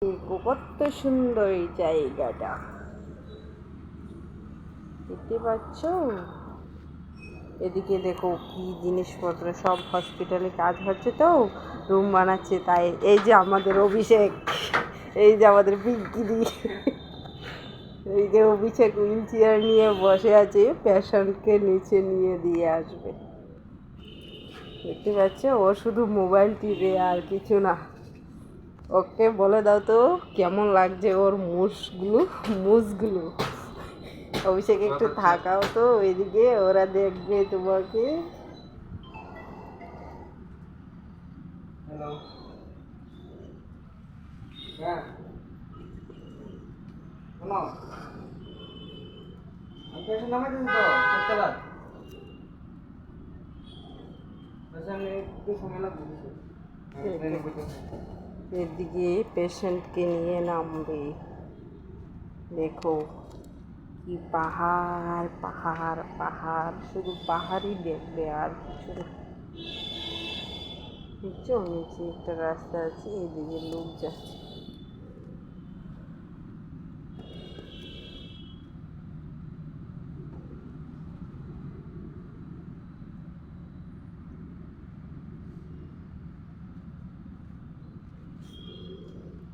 কত সুন্দর এই জায়গাটা দেখতে পাচ্ছ। এদিকে দেখো কি জিনিসপত্র, সব হসপিটালে কাজ হচ্ছে তো, রুম বানাচ্ছে। তাই এই যে আমাদের অভিষেক, এই যে আমাদের পিঙ্কিদি, এই যে অভিষেক হুইল চেয়ার নিয়ে বসে আছে, পেশেন্টকে নিচে নিয়ে দিয়ে আসবে। দেখতে পাচ্ছ, ও শুধু মোবাইল টিপে আর কিছু না। ওকে বলে দাও তো কেমন লাগছে ওর মুসগুলো। অভিষেক একটু থাকাও তো ওইদিকে, ওরা দেখবে তোমাকে। হ্যালো, হ্যাঁ শোনো, আমি পেশেন্ট নামাইতেছি তো চালাক, পেশেন্ট একটু সময় লাগবে। এদিকে পেশেন্টকে নিয়ে নামবে। দেখো কি পাহাড় পাহাড় পাহাড়, শুধু পাহাড়ই দেখবে আর কিছু না। বুঝছো, নিচে একটা রাস্তা আছে, এদিকে লোক যাচ্ছে।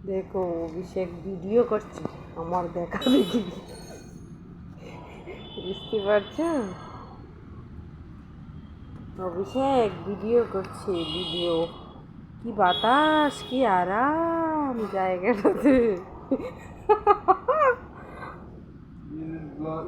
দেখো অভিষেক ভিডিও করছে, আমার দেখা দেখি, বুঝতে পারছো? অভিষেক ভিডিও করছে, ভিডিও। কি বাতাস, কি আরাম জায়গাটাতে। ব্লগ